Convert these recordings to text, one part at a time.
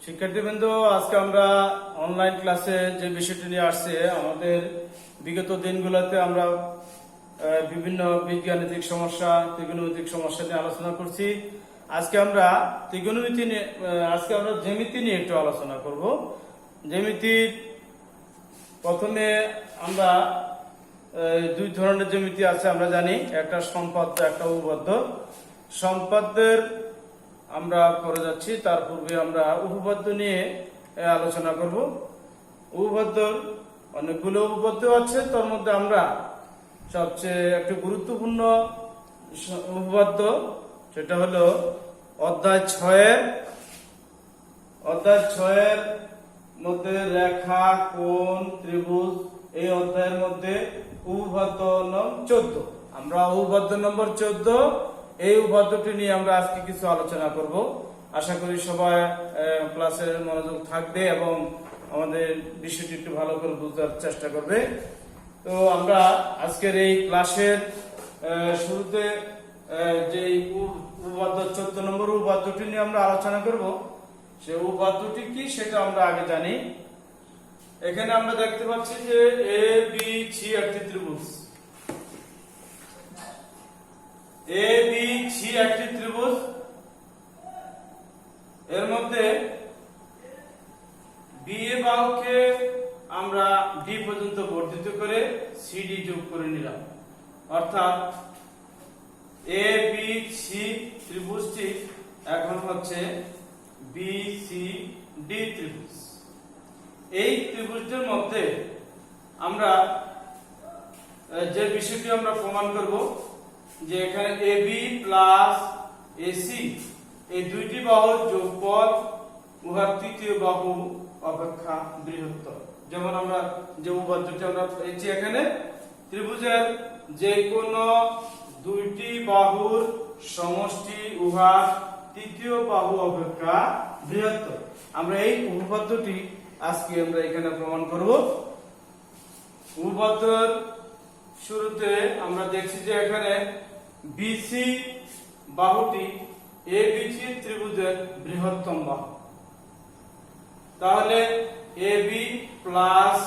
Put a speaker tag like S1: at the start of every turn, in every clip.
S1: শিক্ষার্থীবৃন্দ, আজকে আমরা অনলাইন ক্লাসে যে বিষয়টি নিয়ে আসছে, আমাদের বিগত দিনগুলোতে আমরা বিভিন্ন বীজগাণিতিক সমস্যা, ত্রিকোণমিতিক সমস্যা নিয়ে আলোচনা করছি। আজকে আমরা ত্রিকোণমিতি নিয়ে জ্যামিতি নিয়ে একটু আলোচনা করব। জ্যামিতির প্রথমে আমরা দুই ধরনের জ্যামিতি আছে আমরা জানি, একটা সম্পাদ্য, একটা উপপাদ্য। সম্পাদ্যের আমরা করে যাচ্ছি, তার পূর্বে আমরা উপপাদ্য নিয়ে আলোচনা করব। উপপাদ্যর অনেকগুলো উপপাদ্য আছে, তার মধ্যে আমরা সবচেয়ে একটু গুরুত্বপূর্ণ উপপাদ্য সেটা হলো অধ্যায় 6-এর মধ্যে রেখা, কোণ, ত্রিভুজ, এই অধ্যায়ের মধ্যে উপপাদ্য নম্বর 14। আমরা উপপাদ্য নম্বর 14 এই উপপাদ্যটি নিয়ে আমরা আজকে কিছু আলোচনা করব। আশা করি সবাই ক্লাসে মনোযোগ থাকবে এবং আমাদের বিষয়টি একটু ভালো করে বুঝার চেষ্টা করবে। তো আমরা আজকের এই ক্লাসের শুরুতে যে উপপাদ্য 14 নম্বর উপপাদ্যটি নিয়ে আমরা আলোচনা করব, সেই উপপাদ্যটি কি সেটা আমরা আগে জানি। এখানে আমরা দেখতে পাচ্ছি যে এ বি সি একটি ত্রিভুজ, এ বি সি একটি ত্রিভুজ। এর মধ্যে বি এ বাহুকে আমরা ডি পর্যন্ত বর্ধিত করে সিডি যোগ করে নিলাম, অর্থাৎ এ বি সি ত্রিভুজটি এখন হচ্ছে বি সি ডি ত্রিভুজ। এই ত্রিভুজের মধ্যে আমরা যে বিষয়টি আমরা প্রমাণ করব যে এখানে এ বি প্লাস এসি এই দুইটি বাহুর যোগফল উহার তৃতীয় বাহু অপেক্ষা বৃহত্তর। যেমন আমরা যে উপপাদ্যটি আমরা পেয়েছি, এখানে ত্রিভুজের যে কোনো দুইটি বাহুর সমষ্টি উহার তৃতীয় বাহু অপেক্ষা বৃহত্তর। আমরা এই উপপাদ্যটি আজকে আমরা এখানে প্রমাণ করব। উপপাদ্যের শুরুতে আমরা দেখছি যে এখানে বিসি বাহুটি এ বিসি ত্রিভুজের বৃহত্তম বাহু। তাহলে A B plus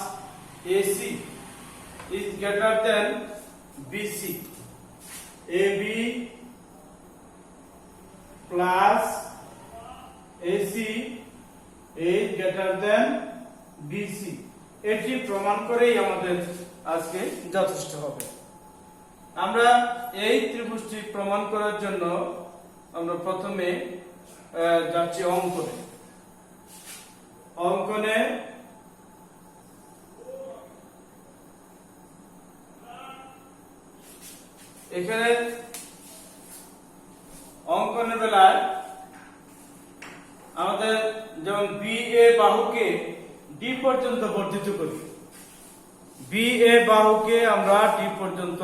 S1: AC is greater than BC. A B plus AC is greater than BC. এটি প্রমাণ করেই আমাদের আজকে যথেষ্ট হবে। আমরা এই ত্রিভুজটি প্রমাণ করার জন্য আমরা প্রথমে যাচ্ছি অঙ্কনে। অঙ্কনে এখানে অঙ্কনের বেলায় আমাদের যেমন বি এ বাহুকে ডি পর্যন্ত বর্ধিত করি, বি এ বাহুকে আমরা ডি পর্যন্ত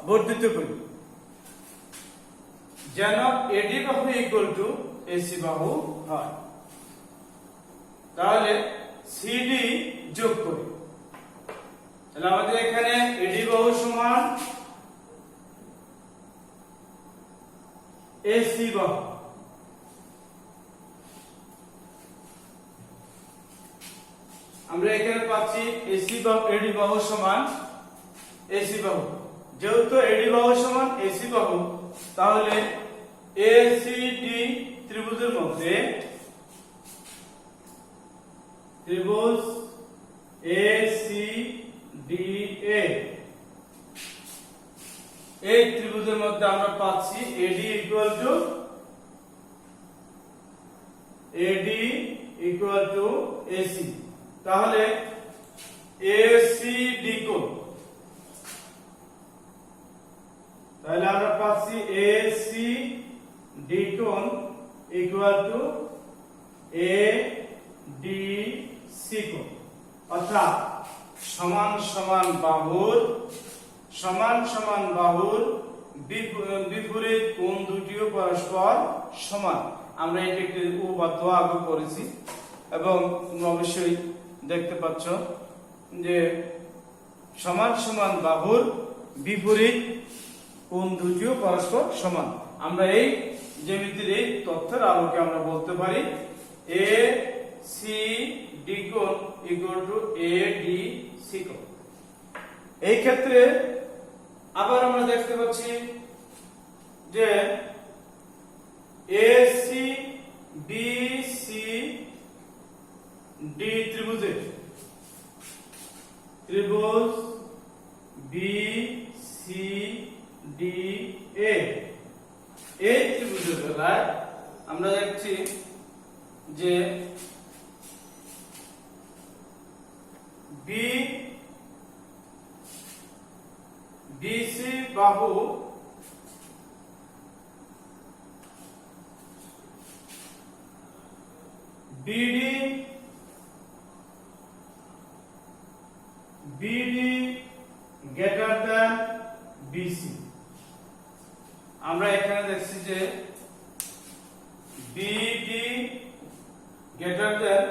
S1: বর্ধিত করি যেন এডি বাহু ইকুয়াল টু এসি বাহু হয়। তাহলে সিডি যোগ করি, তাহলে আমাদের এখানে এডি বাহু সমান এসি বাহু। আমরা এখানে পাচ্ছি এসি বাহু, এডি বাহু সমান এসি বাহু। যেহেতু এডি বাহু সমান এসি বাহু, তাহলে এসিডি ত্রিভুজের মধ্যে ত্রিভুজ এসিডিএ, এই ত্রিভুজের মধ্যে আমরা পাচ্ছি এডি ইকুয়াল টু এসি। তাহলে এসিডি কোণ, তাহলে আমরা পাচ্ছি এসিডি কোণ ইকুয়াল টু এডিসি কোণ, অর্থাৎ সমান সমান বাহুর বিপরীত কোণ দুটিও পরস্পর সমান। আমরা এটি একটি উপপাদ্য আগে করেছি এবং তোমরা অবশ্যই দেখতে পাচ্ছ যে সমান সমান বাহুর বিপরীত কোণ দুটিও পরস্পর সমান। আমরা এই জ্যামিতির এই তথ্যের আলোকে আমরা বলতে পারি এ সি ডি কোণ equal to A D C কোণ। এই ক্ষেত্রে আবার আমরা দেখতে পাচ্ছি যে এসি বিসি ডি ত্রিভুজ বি সি ডি এ, এই ত্রিভুজের বেলায় আমরা দেখছি যে বি বিসি বাহু বিডি গ্রেটার দ্যান বিসি। আমরা এখানে দেখছি যে বিডি গ্রেটার দ্যান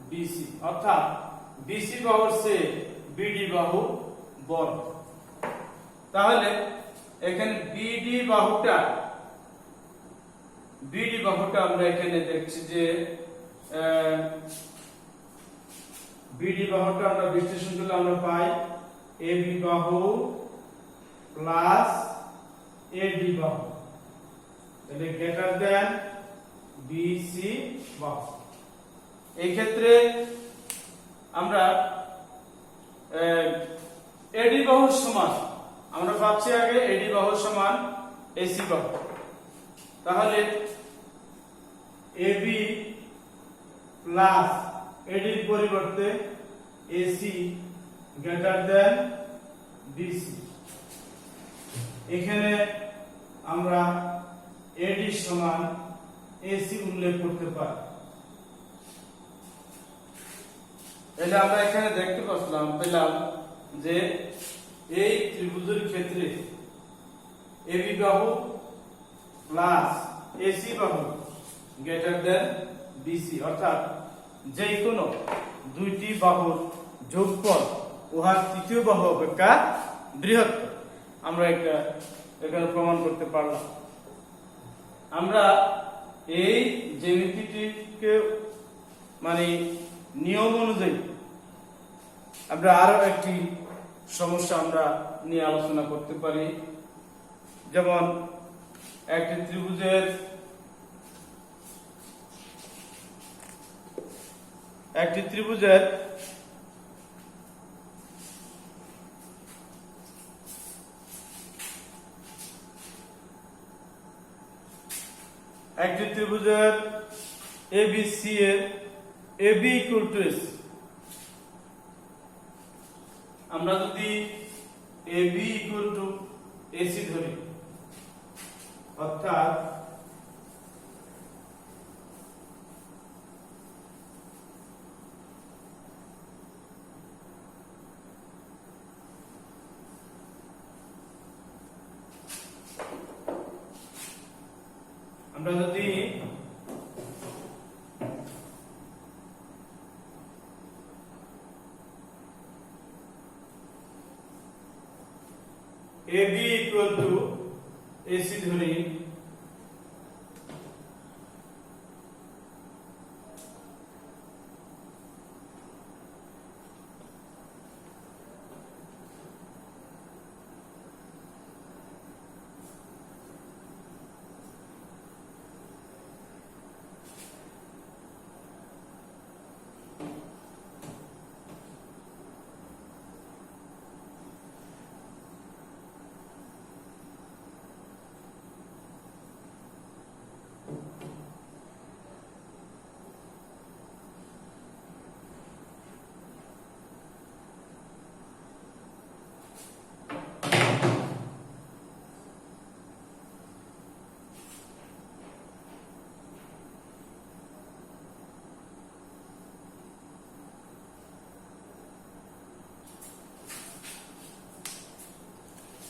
S1: বিসি, অর্থাৎ বিসি বাহুর চেয়ে বিডি বাহু বড়। তাহলে এখানে বিডি বাহুটা আমরা এখানে দেখছি যে বিডি বাহুটা আমরা বিশ্লেষণ করলে আমরা পাই এবি বাহু প্লাস এডি বাহু, তাহলে গ্রেটার দ্যান বিসি বাহু। এই ক্ষেত্রে আমরা এডি বাহুর সমান আমরা পাচ্ছি আগে এডি বাহুর সমান এসি বাহু। তাহলে এবি প্লাস এডির পরিবর্তে এসি গ্রেটার দ্যান বিসি। এখানে আমরা এডি সমান এসি উল্লেখ করতে পারি। তাহলে আমরা এখানে দেখতে পেলাম যে এই ত্রিভুজের ক্ষেত্রে এবি বাহু প্লাস এসি বাহু গ্রেটার দ্যান বিসি, অর্থাৎ যে কোনো দুইটি বাহুর যোগফল উহার তৃতীয় বাহু অপেক্ষা বৃহত্তর। আমরা এটা এখানে প্রমাণ করতে পারলাম। আমরা এই জ্যামিতিটিকে মানে নিয়ম অনুযায়ী আমরা আরো একটি সমস্যা আমরা নিয়ে আলোচনা করতে পারি। যেমন একটি ত্রিভুজের ABC এর AB ইকুয়াল টু AC। আমরা যদি AB ইকুয়াল টু AC ধরি, অর্থাৎ আমরা যদি AB ইকুয়াল টু AC ধরি,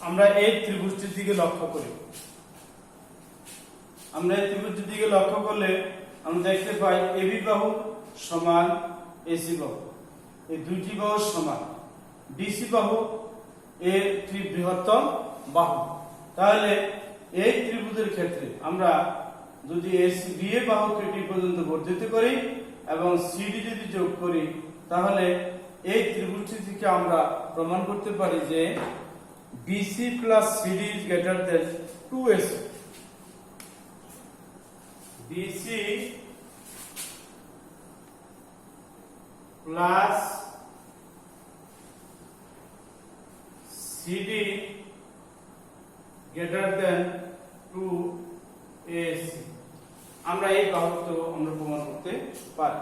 S1: আমরা এই ত্রিভুজটির দিকে লক্ষ্য করি। আমরা এই ত্রিভুজটির দিকে লক্ষ্য করলে আমরা দেখতে পাই এবি বাহু সমান এসি বাহু, এই দুইটি বাহু সমান। বিসি বাহু এর বৃহত্তম বাহু। তাহলে এই ত্রিভুজের ক্ষেত্রে আমরা যদি এসি বি এর বাহুকে ডি পর্যন্ত বর্ধিত করি, এবং সিডি যদি যোগ করি তাহলে এই ত্রিভুজটি থেকে আমরা প্রমাণ করতে পারি যে BC plus CD is greater than 2AC। BC plus CD greater than 2AC। আমরা এই বাহুত্ব আমরা প্রমাণ করতে পারি।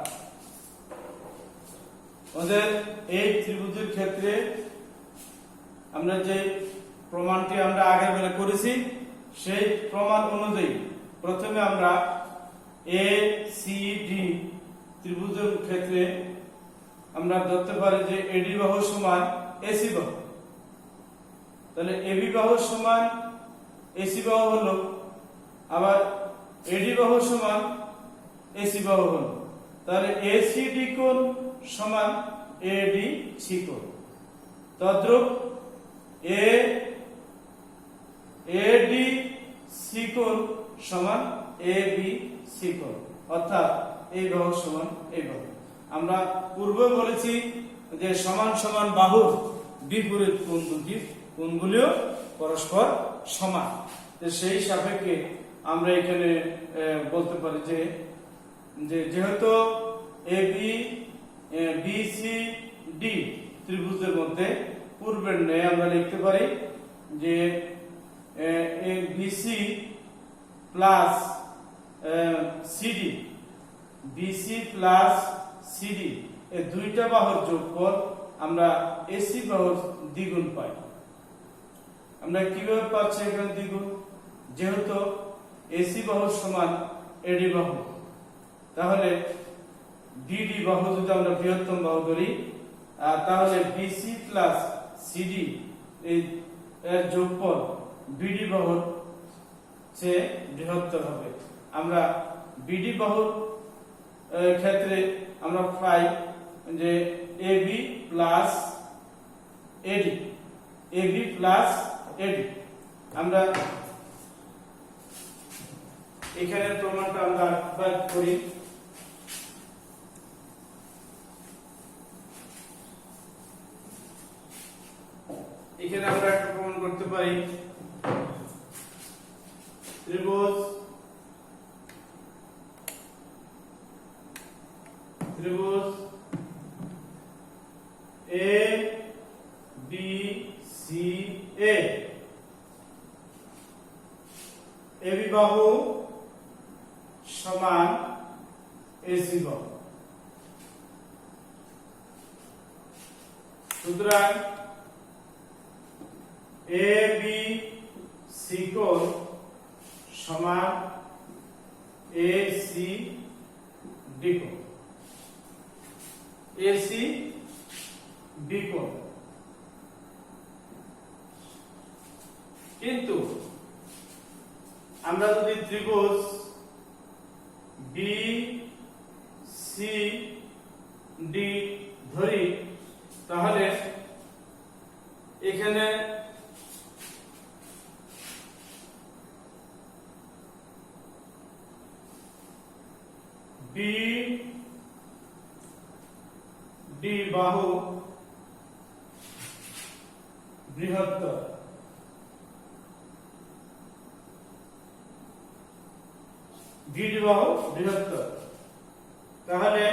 S1: ওদের এই ত্রিভুজের ক্ষেত্রে আমরা যে প্রমাণটি আমরা আগের বেলা করেছি সেই প্রমাণ অনুযায়ী প্রথমে আমরা এ সি ডি ত্রিভুজের ক্ষেত্রে আমরা ধরতে পারি যে এডি বাহু সমান এসি বাহু। তাহলে এবি বাহু সমান এসি বাহু হলো, আবার এডি বাহু সমান এসি বাহু হলো। তাহলে এসিডি কোণ সমান এডি সি কোণ। তদ্রূপ এডি সি কোণ সমান এবি সি কোণ, অর্থাৎ এই বাহু সমান এই বাহু। আমরা পূর্বে বলেছি যে সমান সমান বাহুর বিপরীত কোণ দুটি কোণগুলিও পরস্পর সমান। সেই সাপেক্ষে আমরা এখানে বলতে পারি যে যেহেতু এবি বিসি ডি ত্রিভুজের মধ্যে পূর্বের ন্যায় আমরা লিখতে পারি যে BC plus CD, BC plus CD এই দুইটা বাহুর যোগফল আমরা এসি বাহুর দ্বিগুণ পাই। আমরা কিভাবে পাচ্ছি এখানে দ্বিগুণ? যেহেতু এসি বাহু সমান এডি বাহু, তাহলে ডিডি বাহু যদি আমরা বৃহত্তম বাহু ধরি তাহলে বিসি প্লাস সিডি এর যোগফল বিডি বাহুর চেয়ে বৃহত্তর হবে। আমরা বিডি বাহুর ক্ষেত্রে আমরা পাই যে এবি প্লাস এডি, এবি প্লাস এডি। আমরা এখানে প্রমাণটা আমরা বাদ করি। এখানে আমরা একটা প্রমাণ করতে পারি ত্রিভুজ A B C A AB বাহু সমান এসি বাহু। সুতরাং এ বি সি কোণ সমান এ সি ডি কোণ, এ সি ডি কোণ। কিন্তু আমরা যদি ত্রিভুজ বি সি ডি ধরি তাহলে এখানে বি ডি বাহু বৃহত্তর, বিডি বাহু বৃহত্তর। তাহলে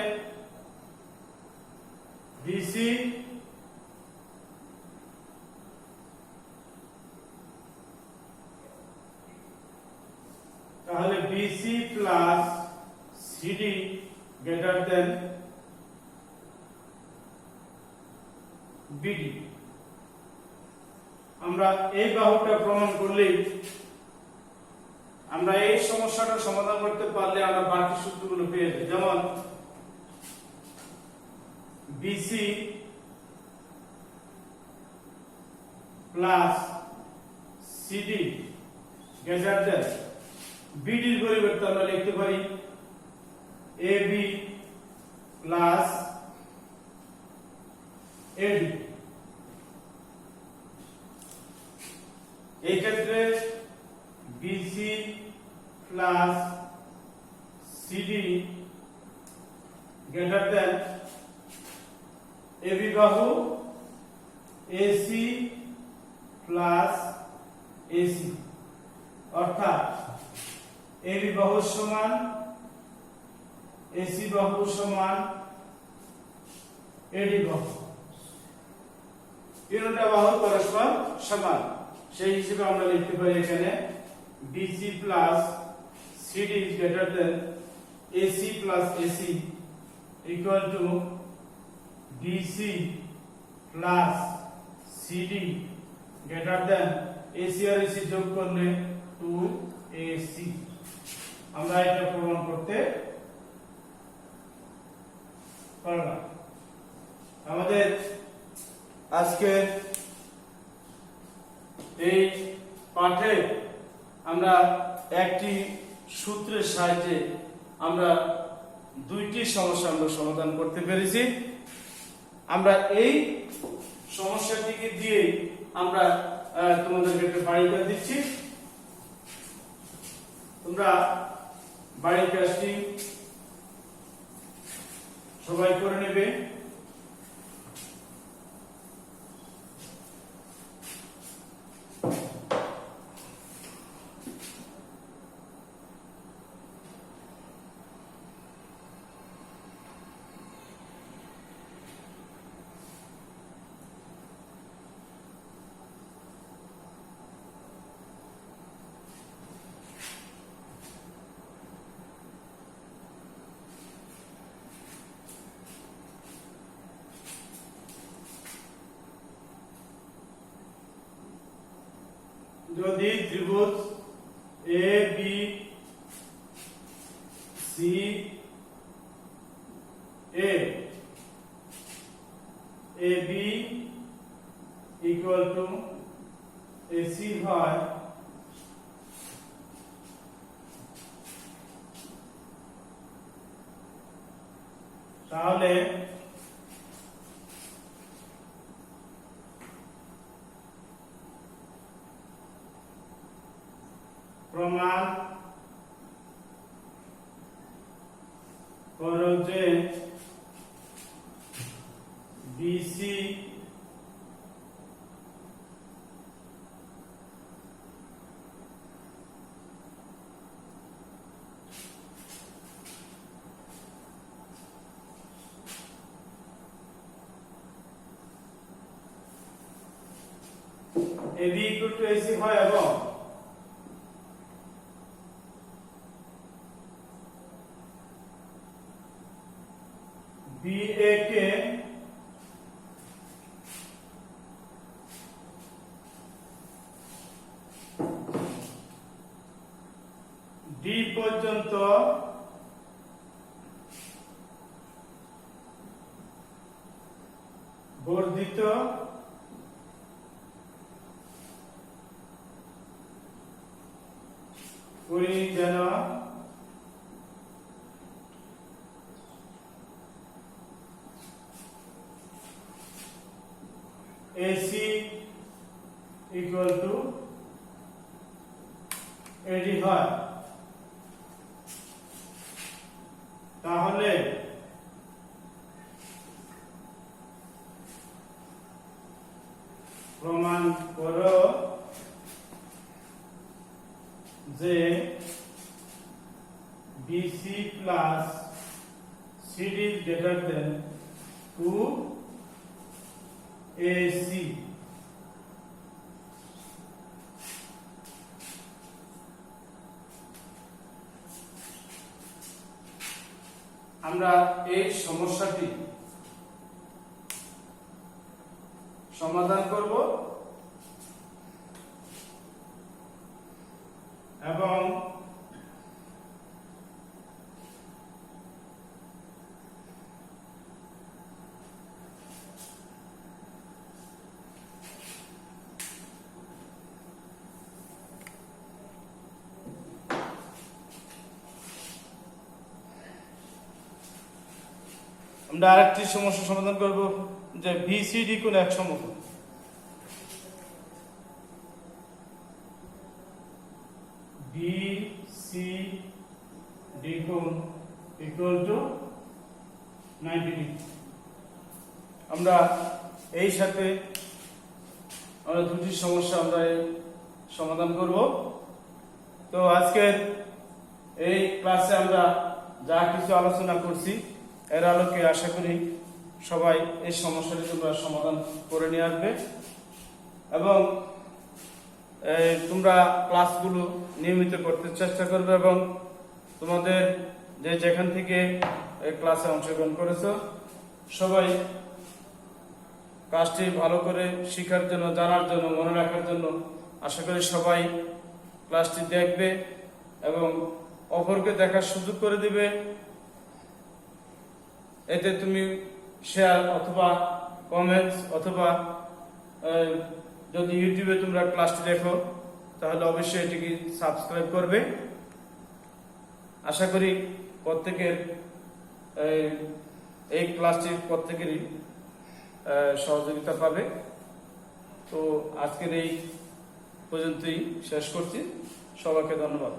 S1: BC plus CD greater than BD. আমরা এই বাহুটা প্রমাণ করলেই আমরা এই সমস্যাটা সমাধান করতে পারলে আমরা বাকি সূত্রগুলো পেয়ে যাই। যেমন BC plus CD greater than বিডির পরিবর্তে আমরা লিখতে পারি এবি প্লাস এডি। এই ক্ষেত্রে BC plus CD greater than AB বাহু এসি প্লাস এসি, অর্থাৎ এবি বাহু সমান এসি বাহু সমান এডি বাহু, তিনটা বাহু পরস্পর সমান। সেই হিসেবে আমরা লিখতে পারি এখানে BC plus CD is greater than AC plus AC equal to BC plus CD greater than AC আর এসি যোগ করলে 2AC। আমরা এটা প্রমাণ করতে পারলাম। আমাদের আজকে এই পাঠে আমরা একটি সূত্রের সাহায্যে আমরা দুইটি সমস্যা আমরা সমাধান করতে পেরেছি। আমরা এই সমস্যাটিকে দিয়ে আমরা তোমাদেরকে একটা বাড়ির কাজ দিচ্ছি, তোমরা বাড়ির কাজটি সবাই করে নেবে। যদি ত্রিভুজ A B C A B equal to AC হয়, তাহলে প্রমাণ করো যে BC AB equal to AC হয় এবং BA কে ডি পর্যন্ত বর্ধিত করি যেন AC equal to AD হয়, তাহলে প্রমাণ করো যে BC plus CD is greater than 2AC। আমরা এই সমস্যাটি সমাধান করব এবং আমরা আরেকটি সমস্যা সমাধান করব যে BCD কোণ এক সমকোণ। BCD কোণ ইকুয়াল টু 90 আমরা এই সাথে আমরা দুটি সমস্যা আমরা সমাধান করব। তো আজকের এই ক্লাসে আমরা যা কিছু আলোচনা করছি এর আলোকে আশা করি সবাই এই সমস্যাটি তোমরা সমাধান করে নিয়ে আসবে এবং তোমরা ক্লাসগুলো নিয়মিত করতে চেষ্টা করবে এবং তোমাদের যেখান থেকে এই ক্লাসে অংশগ্রহণ করেছো সবাই কাজটি ভালো করে শেখার জন্য, জানার জন্য, মনে রাখার জন্য আশা করি সবাই ক্লাসটি দেখবে এবং অপরকে দেখার সুযোগ করে দিবে। এতে তুমি শেয়ার অথবা কমেন্টস অথবা যদি ইউটিউবে তোমরা ক্লাসটি দেখো তাহলে অবশ্যই এটিকে সাবস্ক্রাইব করবে। আশা করি প্রত্যেকের এই ক্লাসটি প্রত্যেকেরই সহযোগিতা পাবে। তো আজকের এই পর্যন্তই শেষ করছি। সবাইকে ধন্যবাদ।